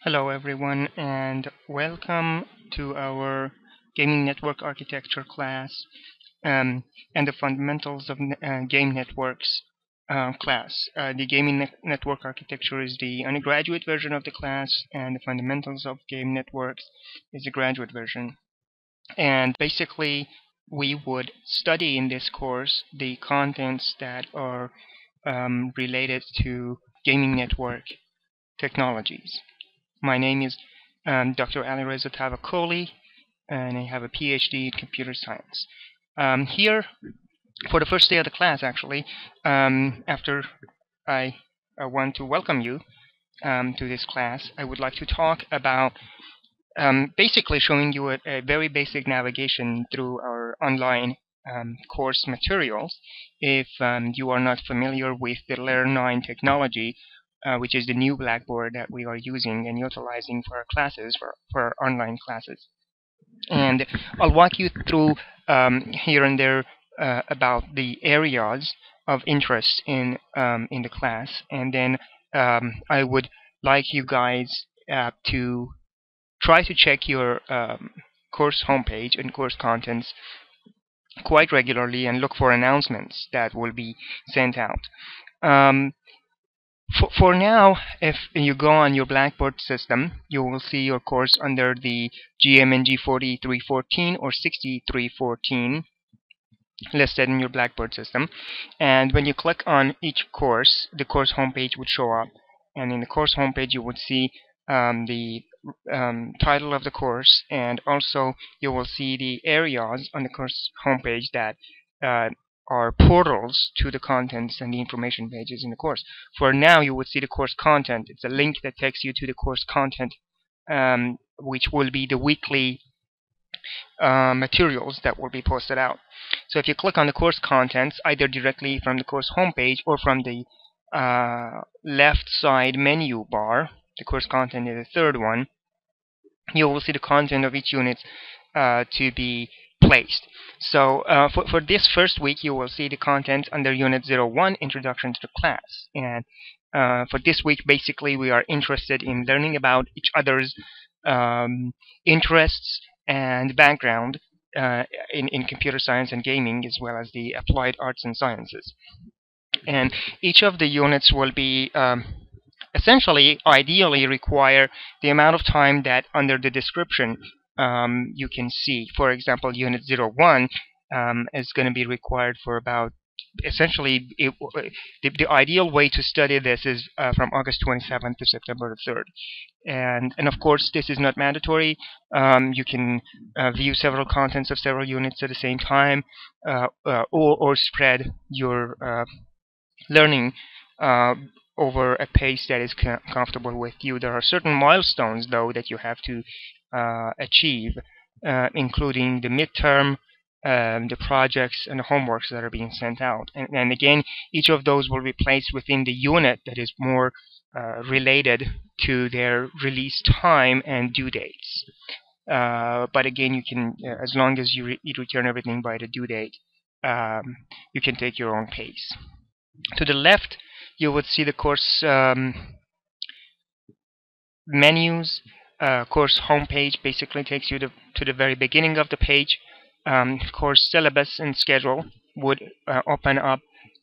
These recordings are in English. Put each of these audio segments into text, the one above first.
Hello everyone and welcome to our gaming network architecture class and the fundamentals of game networks class. The network architecture is the undergraduate version of the class, and the fundamentals of game networks is the graduate version. And basically we would study in this course the contents that are related to gaming network technologies. My name is Dr. Alireza Tavakoli, and I have a PhD in computer science. Here, for the first day of the class, actually, after I want to welcome you to this class, I would like to talk about basically showing you a very basic navigation through our online course materials. If you are not familiar with the Learn 9 technology, which is the new Blackboard that we are using and utilizing for our classes, for our online classes. And I'll walk you through here and there about the areas of interest in the class, and then I would like you guys to try to check your course homepage and course contents quite regularly and look for announcements that will be sent out. For now, if you go on your Blackboard system, you will see your course under the GMNG 4314 or 6314 listed in your Blackboard system. And when you click on each course, the course homepage would show up. And in the course homepage, you would see the title of the course, and also you will see the areas on the course homepage that are portals to the contents and the information pages in the course. For now, you would see the course content. It's a link that takes you to the course content, which will be the weekly materials that will be posted out. So if you click on the course contents, either directly from the course homepage or from the left side menu bar, the course content is the third one, you will see the content of each unit to be placed. So for this first week, you will see the content under Unit 01, Introduction to the Class. And for this week, basically, we are interested in learning about each other's interests and background in computer science and gaming, as well as the applied arts and sciences. And each of the units will be essentially, ideally, require the amount of time that under the description you can see. For example, Unit 01 is going to be required for about, essentially, the ideal way to study this is from August 27th to September 3rd. And of course, this is not mandatory. You can view several contents of several units at the same time, or spread your learning over a pace that is comfortable with you. There are certain milestones, though, that you have to achieve, including the midterm, the projects, and the homeworks that are being sent out. And again, each of those will be placed within the unit that is more related to their release time and due dates. But again, you can, as long as you return everything by the due date, you can take your own pace. To the left, you would see the course menus. Course homepage basically takes you to the very beginning of the page. Course syllabus and schedule would open up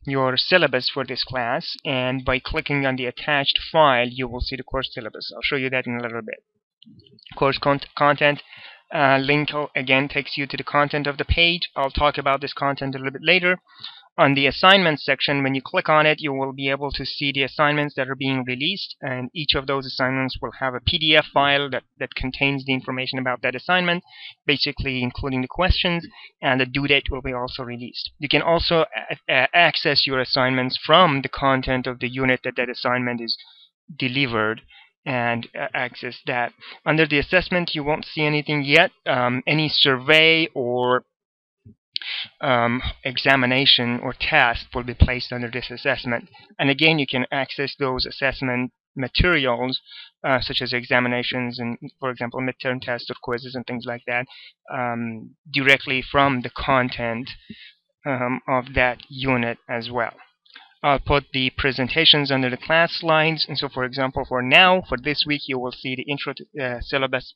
your syllabus for this class, and by clicking on the attached file, you will see the course syllabus. I'll show you that in a little bit. Course content link again takes you to the content of the page. I'll talk about this content a little bit later. On the assignments section, when you click on it, you will be able to see the assignments that are being released, and each of those assignments will have a PDF file that contains the information about that assignment, basically including the questions, and the due date will be also released. You can also access your assignments from the content of the unit that assignment is delivered, and access that. Under the assessment, you won't see anything yet. Any survey or examination or task will be placed under this assessment. And again, you can access those assessment materials, such as examinations and, for example, midterm tests or quizzes and things like that, directly from the content of that unit as well. I'll put the presentations under the class slides. And so, for example, for this week, you will see the intro to syllabus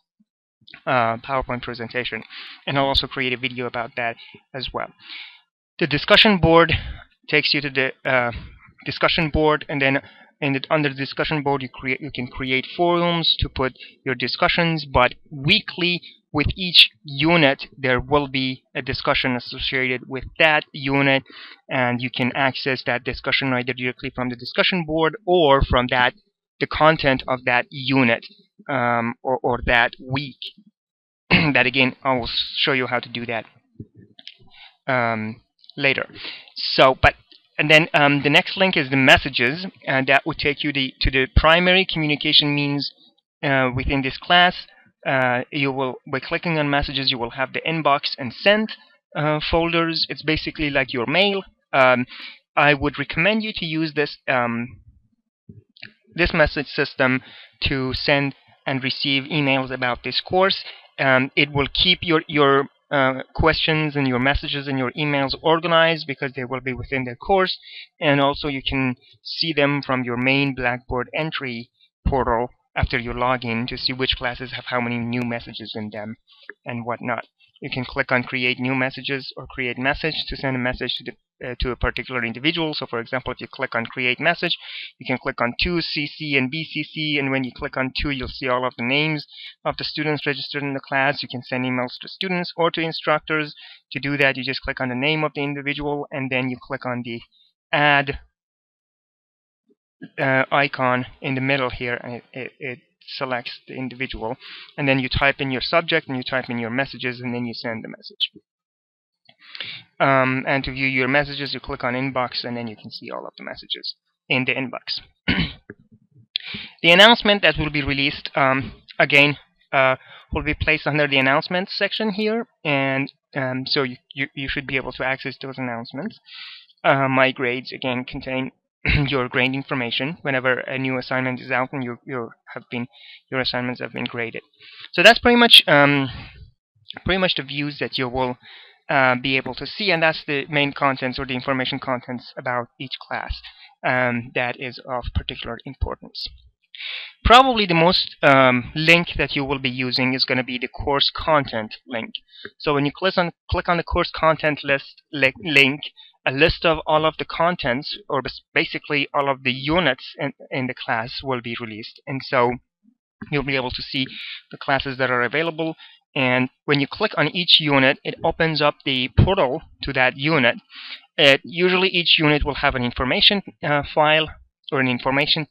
PowerPoint presentation. And I'll also create a video about that as well. The discussion board takes you to the discussion board, and then under the discussion board you can create forums to put your discussions, but weekly with each unit there will be a discussion associated with that unit, and you can access that discussion either directly from the discussion board or from the content of that unit or that week. That again, I will show you how to do that later. And then the next link is the messages, and that would take you to the primary communication means within this class. You will, by clicking on messages, you will have the inbox and sent folders. It's basically like your mail. I would recommend you to use this this message system to send and receive emails about this course. It will keep your questions and your messages and your emails organized because they will be within the course, and also you can see them from your main Blackboard entry portal after you log in to see which classes have how many new messages in them and whatnot. You can click on create new messages or create message to send a message to a particular individual. So for example, if you click on create message, you can click on to CC and BCC, and when you click on to, you'll see all of the names of the students registered in the class. You can send emails to students or to instructors. To do that, you just click on the name of the individual, and then you click on the add icon in the middle here, and it selects the individual, and then you type in your subject and you type in your messages, and then you send the message. And to view your messages, you click on inbox, and then you can see all of the messages in the inbox. The announcement that will be released again will be placed under the announcements section here, and so you should be able to access those announcements. My grades again contain your grade information whenever a new assignment is out and your assignments have been graded. So that's pretty much the views that you will be able to see, and that's the main contents or the information contents about each class that is of particular importance. Probably the most link that you will be using is going to be the course content link. So when you click on the course content link, a list of all of the contents, or basically all of the units in the class, will be released, and so you'll be able to see the classes that are available. And when you click on each unit, it opens up the portal to that unit. Usually each unit will have an information file or an information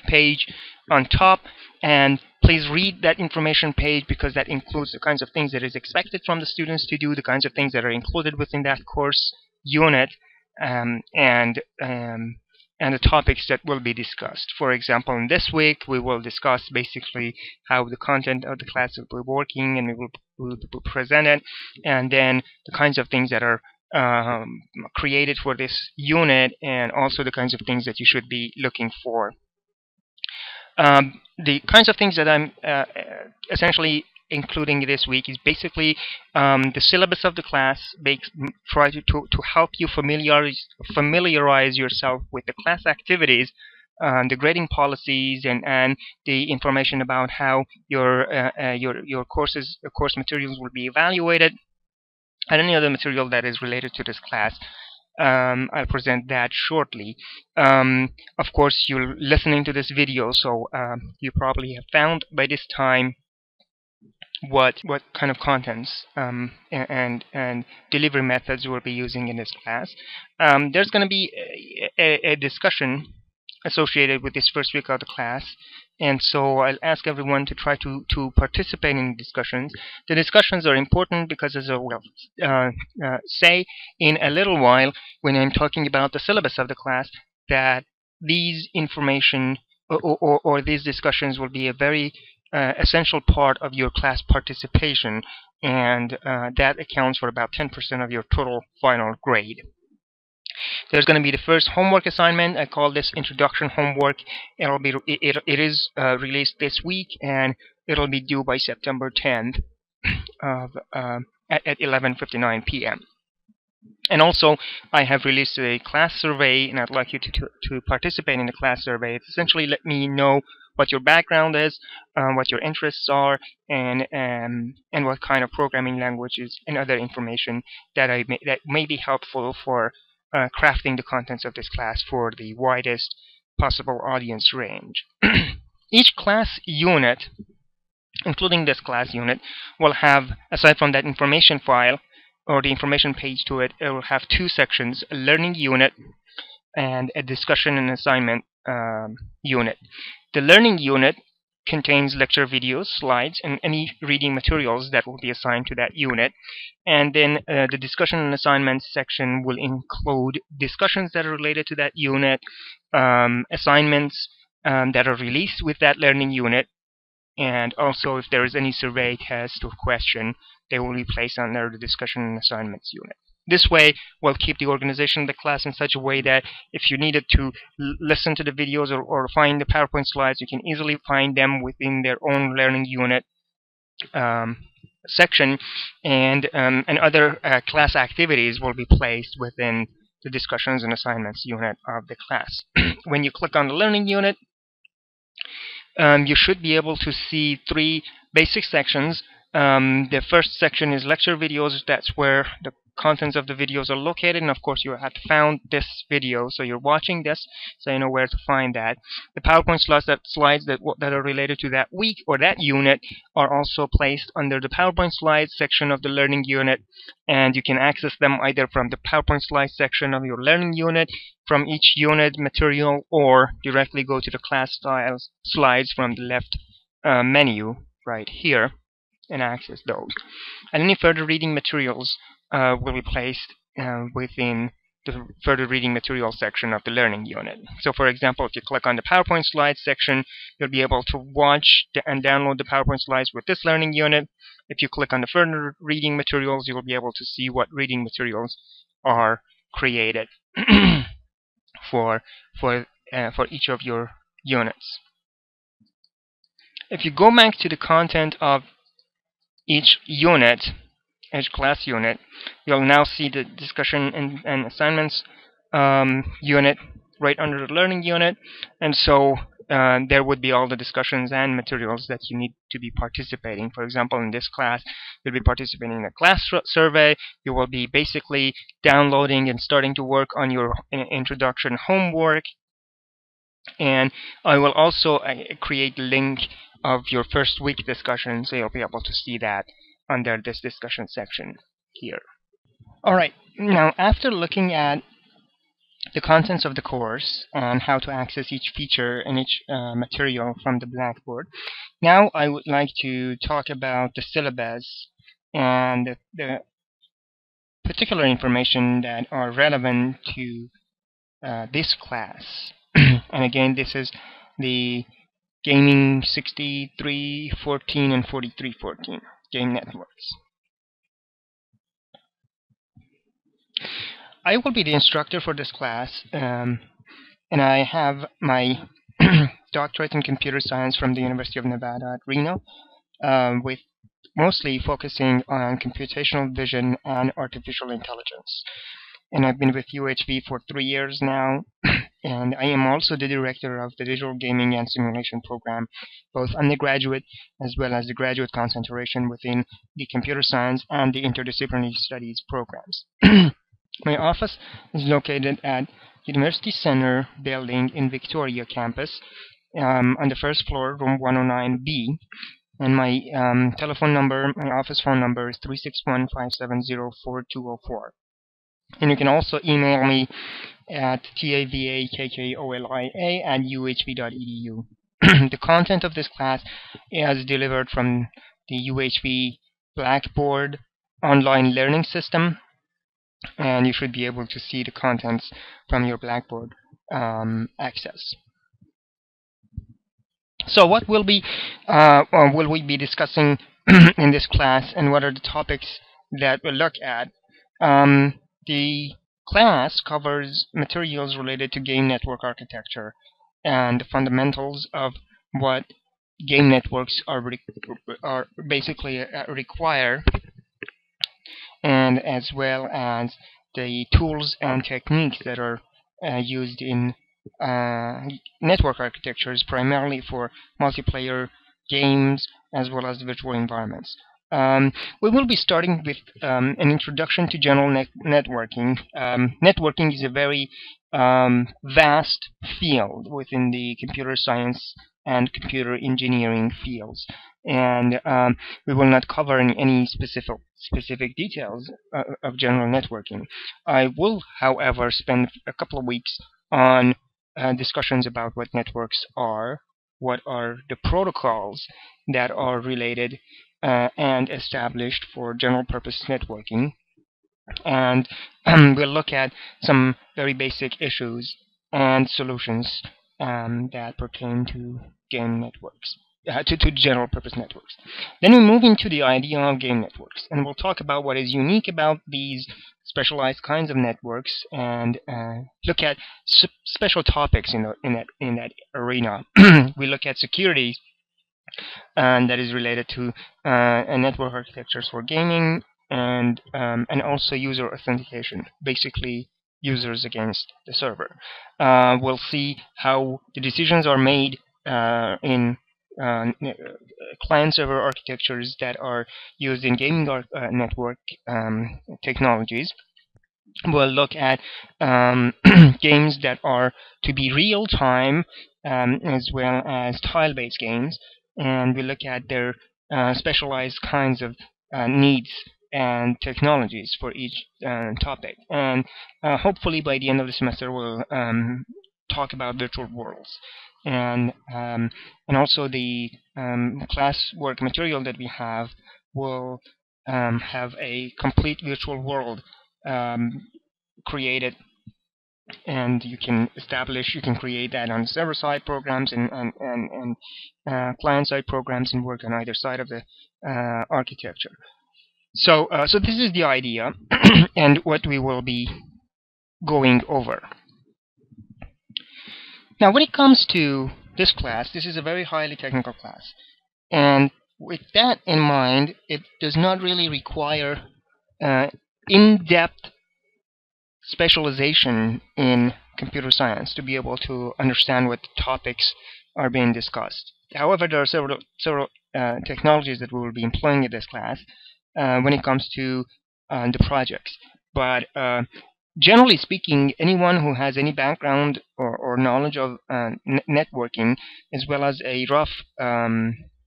page on top, and please read that information page because that includes the kinds of things that is expected from the students to do, the kinds of things that are included within that course unit, and the topics that will be discussed. For example, in this week we will discuss basically how the content of the class will be working, and we will present it, and then the kinds of things that are created for this unit, and also the kinds of things that you should be looking for. The kinds of things that I'm essentially including this week is basically the syllabus of the class. Try to help you familiarize yourself with the class activities, the grading policies, and the information about how your course materials will be evaluated, and any other material that is related to this class. I'll present that shortly. Of course, you're listening to this video, so you probably have found by this time what kind of contents and delivery methods we'll be using in this class. There's going to be a discussion associated with this first week of the class, and so I'll ask everyone to try to participate in discussions. The discussions are important because, as I will say in a little while when I'm talking about the syllabus of the class, that these information or these discussions will be a very essential part of your class participation, and that accounts for about 10% of your total final grade. There's going to be the first homework assignment. I call this introduction homework. It is released this week, and it'll be due by September 10th at 11:59 p.m. And also, I have released a class survey, and I'd like you to participate in the class survey. It's essentially let me know what your background is, what your interests are, and what kind of programming languages and other information that that may be helpful for crafting the contents of this class for the widest possible audience range. Each class unit, including this class unit, will have, aside from that information file or the information page to it, it will have two sections: a learning unit and a discussion and assignment unit. The learning unit contains lecture videos, slides, and any reading materials that will be assigned to that unit. And then the discussion and assignment section will include discussions that are related to that unit, assignments that are released with that learning unit, and also if there is any survey, test, or question, they will be placed under the discussion and assignments unit. This way, we'll keep the organization of the class in such a way that if you needed to listen to the videos or find the PowerPoint slides, you can easily find them within their own learning unit section, and other class activities will be placed within the discussions and assignments unit of the class. When you click on the learning unit, you should be able to see three basic sections. The first section is lecture videos. That's where the contents of the videos are located, and of course you have found this video, so you're watching this, so you know where to find that. The PowerPoint slides that are related to that week or that unit are also placed under the PowerPoint slides section of the learning unit, and you can access them either from the PowerPoint slides section of your learning unit, from each unit material, or directly go to the class slides from the left menu right here and access those. And any further reading materials will be placed within the further reading materials section of the learning unit. So for example, if you click on the PowerPoint slides section, you'll be able to watch and download the PowerPoint slides with this learning unit. If you click on the further reading materials, you will be able to see what reading materials are created for each of your units. If you go back to the content of each class unit, you'll now see the discussion and assignments unit right under the learning unit, and so there would be all the discussions and materials that you need to be participating. For example, in this class, you'll be participating in a class survey. You will be basically downloading and starting to work on your introduction homework, and I will also create a link of your first week discussion, so you'll be able to see that under this discussion section here. Alright, now after looking at the contents of the course and how to access each feature and each material from the Blackboard, now I would like to talk about the syllabus and the particular information that are relevant to this class. And again, this is the Gaming 6314 and 4314 game networks. I will be the instructor for this class, and I have my doctorate in computer science from the University of Nevada at Reno, with mostly focusing on computational vision and artificial intelligence. And I've been with UHV for 3 years now, and I am also the director of the Digital Gaming and Simulation program, both undergraduate as well as the graduate concentration within the computer science and the interdisciplinary studies programs. My office is located at University Center building in Victoria campus, on the first floor, room 109B. And my telephone number, my office phone number is 361-570-4204. And you can also email me at tavakkolia@uhv.edu. The content of this class is delivered from the UHV Blackboard online learning system, and you should be able to see the contents from your Blackboard access. So what will we be discussing in this class, and what are the topics that we'll look at? The class covers materials related to game network architecture and the fundamentals of what game networks are basically require, and as well as the tools and techniques that are used in network architectures, primarily for multiplayer games as well as virtual environments. We will be starting with an introduction to general networking. Networking is a very vast field within the computer science and computer engineering fields, and we will not cover any specific details of general networking. I will, however, spend a couple of weeks on discussions about what networks are, what are the protocols that are related and established for general purpose networking, and we'll look at some very basic issues and solutions that pertain to game networks, to general purpose networks. Then we move into the idea of game networks, and we'll talk about what is unique about these specialized kinds of networks, and look at special topics in that arena. We look at security, and that is related to network architectures for gaming, and also user authentication, basically users against the server. We'll see how the decisions are made in client-server architectures that are used in gaming network technologies. We'll look at games that are to be real-time, as well as tile-based games, and we look at their specialized kinds of needs and technologies for each topic. And hopefully by the end of the semester we'll talk about virtual worlds, and also the classwork material that we have will have a complete virtual world created, and you can create that on server-side programs and client-side programs, and work on either side of the architecture. So this is the idea and what we will be going over. Now, when it comes to this class, this is a very highly technical class, and with that in mind, it does not really require in-depth specialization in computer science to be able to understand what topics are being discussed. However, there are several technologies that we will be employing in this class when it comes to the projects. But generally speaking, anyone who has any background or knowledge of networking, as well as a rough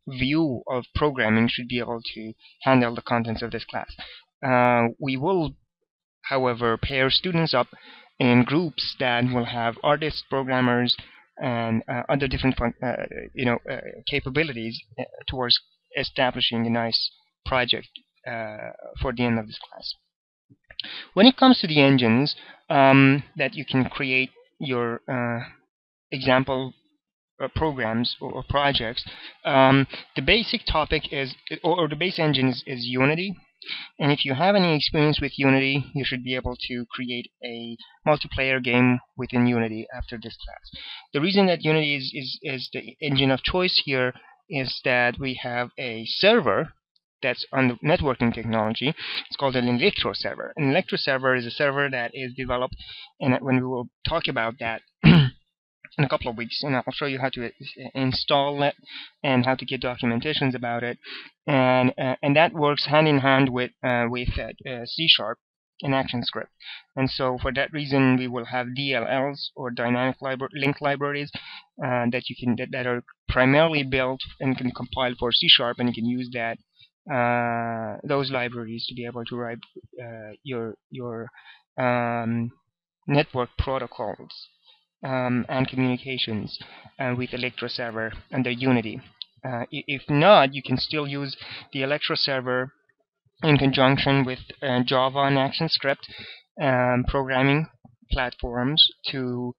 view of programming, should be able to handle the contents of this class. We will, however, pair students up in groups that will have artists, programmers, and other different capabilities towards establishing a nice project for the end of this class. When it comes to the engines that you can create your example programs or projects, the basic topic is, or the base engine is Unity. And if you have any experience with Unity, you should be able to create a multiplayer game within Unity after this class. The reason that Unity is the engine of choice here is that we have a server that's on the networking technology. It's called an Electro server. An Electro server is a server that is developed, and when we will talk about that in a couple of weeks, and I'll show you how to install it and how to get documentations about it, and that works hand in hand with C# and ActionScript. And so for that reason, we will have DLLs, or dynamic link libraries, that are primarily built and can compile for C#, and you can use those libraries to be able to write your network protocols and communications with Electro server under Unity. If not, you can still use the Electro server in conjunction with Java and ActionScript programming platforms to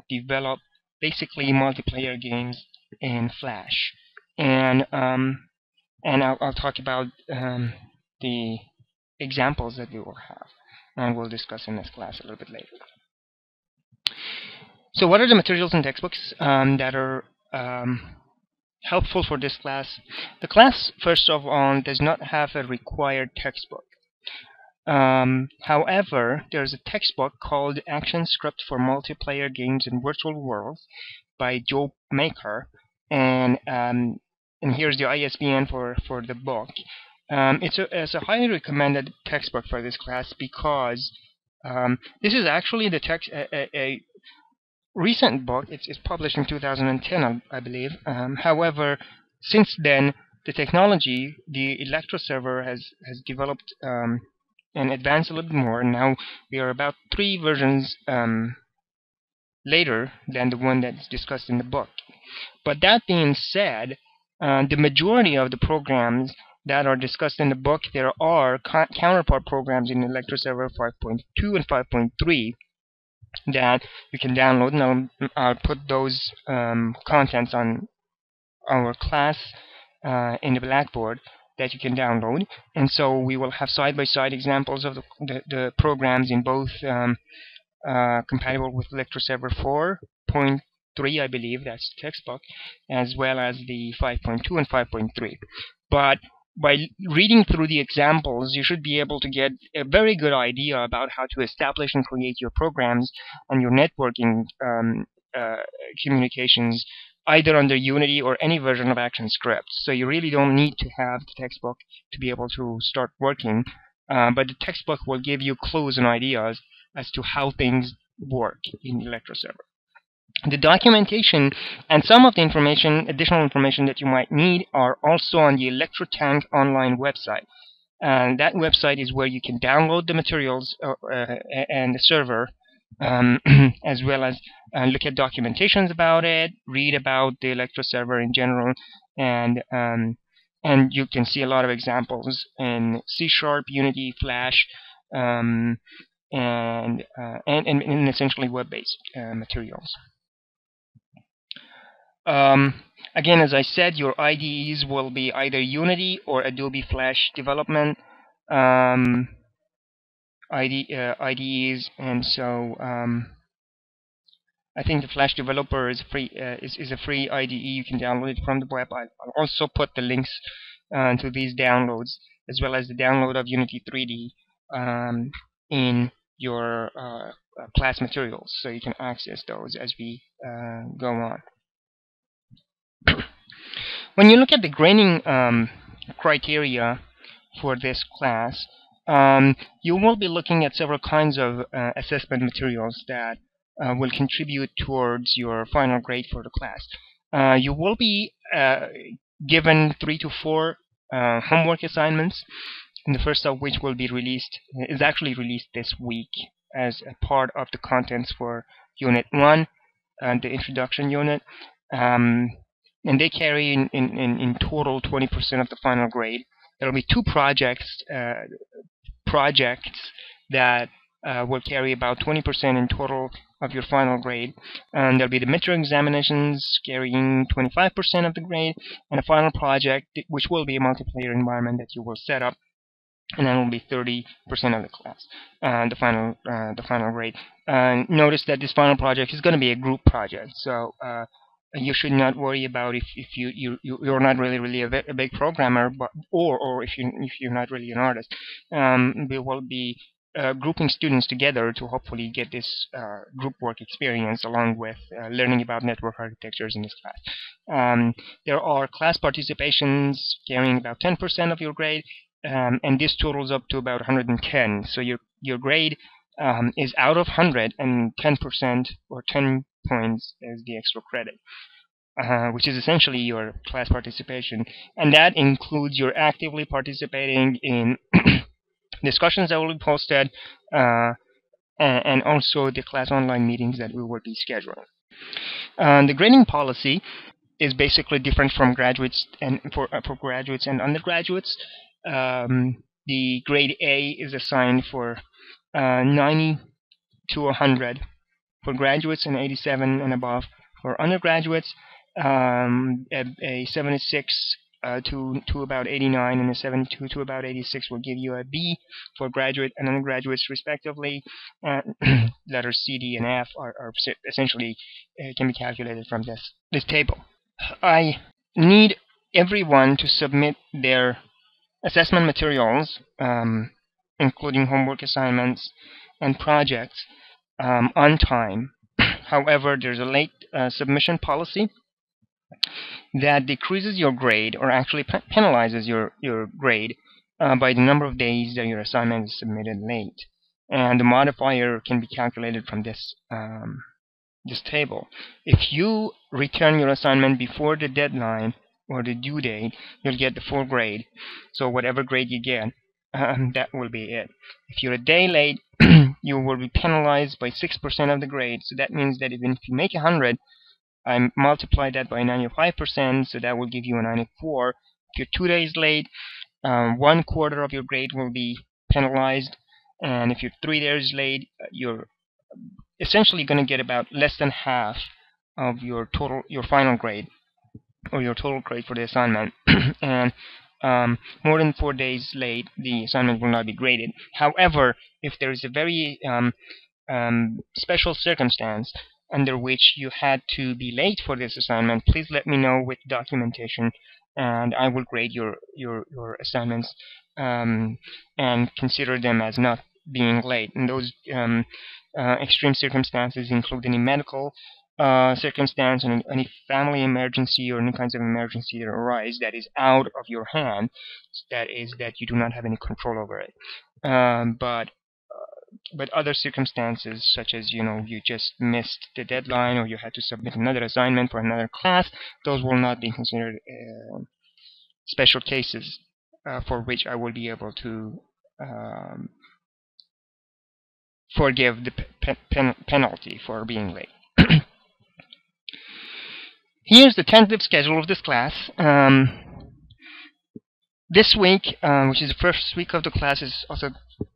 develop basically multiplayer games in Flash. And I'll talk about the examples that we will have, and we'll discuss in this class a little bit later. So what are the materials and textbooks that are helpful for this class? The class, first of all, does not have a required textbook. However, there's a textbook called Action Script for Multiplayer Games in Virtual Worlds by Joe Maker, and here's the ISBN for the book. It's a highly recommended textbook for this class because this is actually the text a recent book. It's published in 2010, I believe. However, since then, the technology, the Electro server has developed and advanced a little bit more. And now we are about 3 versions later than the one that's discussed in the book. But that being said, the majority of the programs that are discussed in the book, there are counterpart programs in Electro Server 5.2 and 5.3 that you can download, and I'll put those contents on our class in the Blackboard that you can download. And so we will have side-by-side examples of the programs in both compatible with Electro Server 4.3, I believe, that's the textbook, as well as the 5.2 and 5.3. But by reading through the examples, you should be able to get a very good idea about how to establish and create your programs and your networking communications, either under Unity or any version of ActionScript. So you really don't need to have the textbook to be able to start working, but the textbook will give you clues and ideas as to how things work in Electro Server. The documentation and some of the additional information that you might need, are also on the ElectroTank online website. And that website is where you can download the materials and the server, as well as look at documentations about it, read about the Electro server in general, and you can see a lot of examples in C#, Unity, Flash, and essentially web-based materials. Again, as I said, your IDEs will be either Unity or Adobe Flash Development IDEs, and so I think the Flash Developer is free. Is a free IDE. You can download it from the web. I'll also put the links to these downloads, as well as the download of Unity 3D in your class materials, so you can access those as we go on. When you look at the grading criteria for this class, you will be looking at several kinds of assessment materials that will contribute towards your final grade for the class. You will be given 3 to 4 homework assignments, and the first of which will be actually released this week as a part of the contents for Unit 1, the introduction unit. And they carry in total 20% of the final grade. There will be 2 projects that will carry about 20% in total of your final grade. And there'll be the midterm examinations carrying 25% of the grade, and a final project which will be a multiplayer environment that you will set up, and that will be 30% of the class, the final grade. Notice that this final project is going to be a group project, so you should not worry about if you're not really a big programmer, or if you're not really an artist. We will be grouping students together to hopefully get this group work experience, along with learning about network architectures in this class. There are class participations carrying about 10% of your grade, and this totals up to about 110. So your grade is out of 100, and 10% or 10 points is the extra credit, which is essentially your class participation, and that includes your actively participating in discussions that will be posted, and also the class online meetings that we will be scheduling. The grading policy is basically different from graduates and for graduates and undergraduates. The grade A is assigned for 90 to 100 for graduates, and 87 and above for undergraduates. A 76 to about 89 and a 72 to about 86 will give you a B for graduate and undergraduates respectively. Letters C, D, and F are essentially can be calculated from this table. I need everyone to submit their assessment materials in including homework assignments and projects, on time. However, there's a late submission policy that decreases your grade, or actually penalizes your grade by the number of days that your assignment is submitted late. And the modifier can be calculated from this table. If you return your assignment before the deadline or the due date, you'll get the full grade. So whatever grade you get, that will be it. If you're a day late, you will be penalized by 6% of the grade. So that means that even if you make 100, I multiply that by 95%, so that will give you a 94. If you're 2 days late, 1/4 of your grade will be penalized. And if you're 3 days late, you're essentially going to get about less than half of your final grade, or your total grade for the assignment. And more than 4 days late, the assignment will not be graded. However, if there is a very special circumstance under which you had to be late for this assignment, please let me know with documentation, and I will grade your assignments and consider them as not being late. And those extreme circumstances include any medical circumstance, and any family emergency, or any kinds of emergency that arise that is out of your hand, that you do not have any control over it. But other circumstances, such as you just missed the deadline, or you had to submit another assignment for another class, those will not be considered special cases for which I will be able to forgive the penalty for being late. Here's the tentative schedule of this class. This week, which is the first week of the class, is also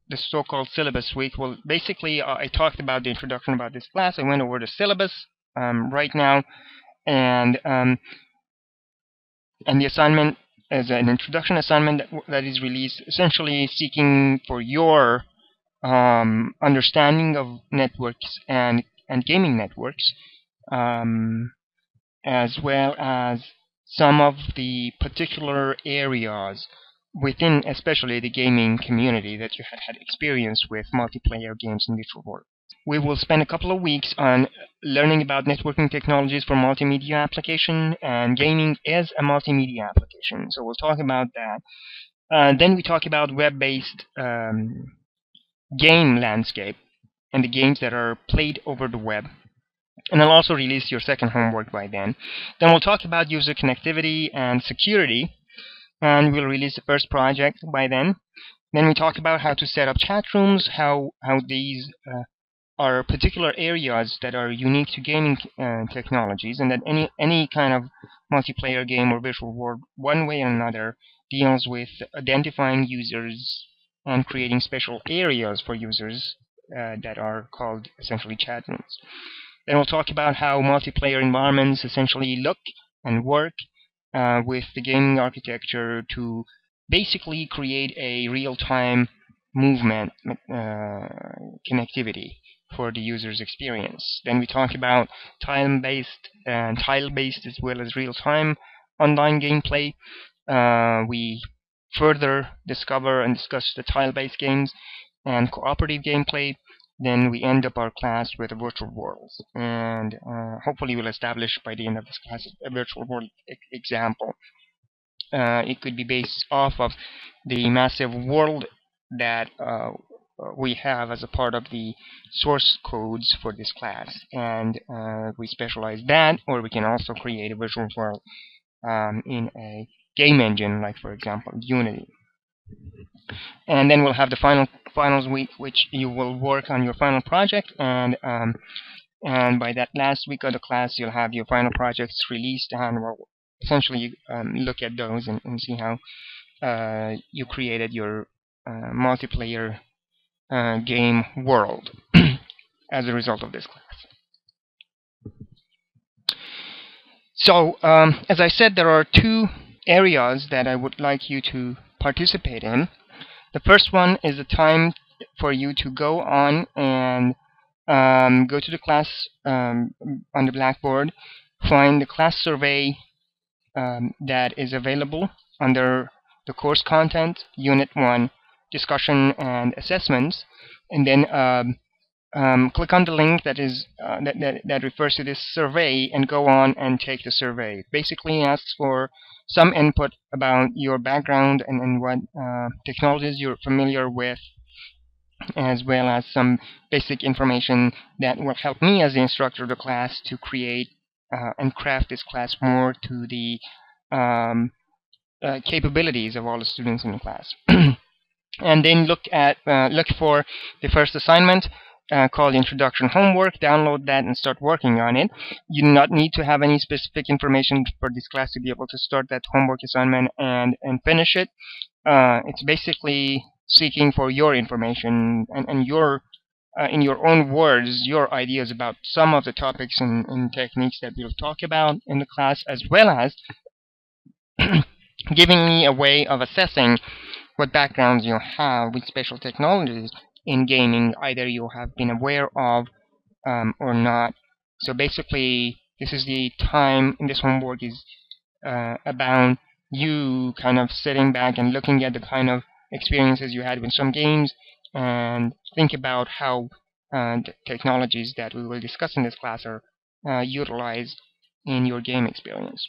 the so-called syllabus week. Well, basically, I talked about the introduction about this class. I went over the syllabus right now, and the assignment is an introduction assignment that is released, essentially seeking for your understanding of networks and gaming networks, as well as some of the particular areas within, especially the gaming community, that you had experience with multiplayer games in virtual world. We will spend a couple of weeks on learning about networking technologies for multimedia application, and gaming is a multimedia application, so we'll talk about that. Then we talk about web-based game landscape and the games that are played over the web. And I'll also release your second homework by then. Then we'll talk about user connectivity and security, and we'll release the first project by then. Then we talk about how to set up chat rooms, how these are particular areas that are unique to gaming technologies, and that any kind of multiplayer game or virtual world, one way or another, deals with identifying users and creating special areas for users that are called essentially chat rooms. Then we'll talk about how multiplayer environments essentially look and work with the gaming architecture to basically create a real-time movement connectivity for the user's experience. Then we talk about tile-based as well as real-time online gameplay. We further discover and discuss the tile-based games and cooperative gameplay. Then we end up our class with a virtual world, and hopefully we'll establish by the end of this class a virtual world example. It could be based off of the massive world that we have as a part of the source codes for this class, and we specialize that, or we can also create a virtual world in a game engine, like for example Unity. And then we'll have the finals week, which you will work on your final project, and by that last week of the class, you'll have your final projects released, and we'll essentially look at those and see how you created your multiplayer game world as a result of this class. So, as I said, there are two areas that I would like you to participate in. The first one is the time for you to go on and go to the class on the Blackboard, find the class survey that is available under the course content, Unit 1, discussion and assessments, and then click on the link that refers to this survey and go on and take the survey. It basically asks for some input about your background and what technologies you're familiar with, as well as some basic information that will help me as the instructor of the class to create and craft this class more to the capabilities of all the students in the class. And then look for the first assignment called Introduction Homework. Download that and start working on it. You do not need to have any specific information for this class to be able to start that homework assignment and finish it. It's basically seeking for your information and your in your own words, your ideas about some of the topics and techniques that we'll talk about in the class, as well as giving me a way of assessing what backgrounds you have with special technologies in gaming, either you have been aware of or not. So basically, this is the time in this homework is about you kind of sitting back and looking at the kind of experiences you had with some games and think about how the technologies that we will discuss in this class are utilized in your game experience.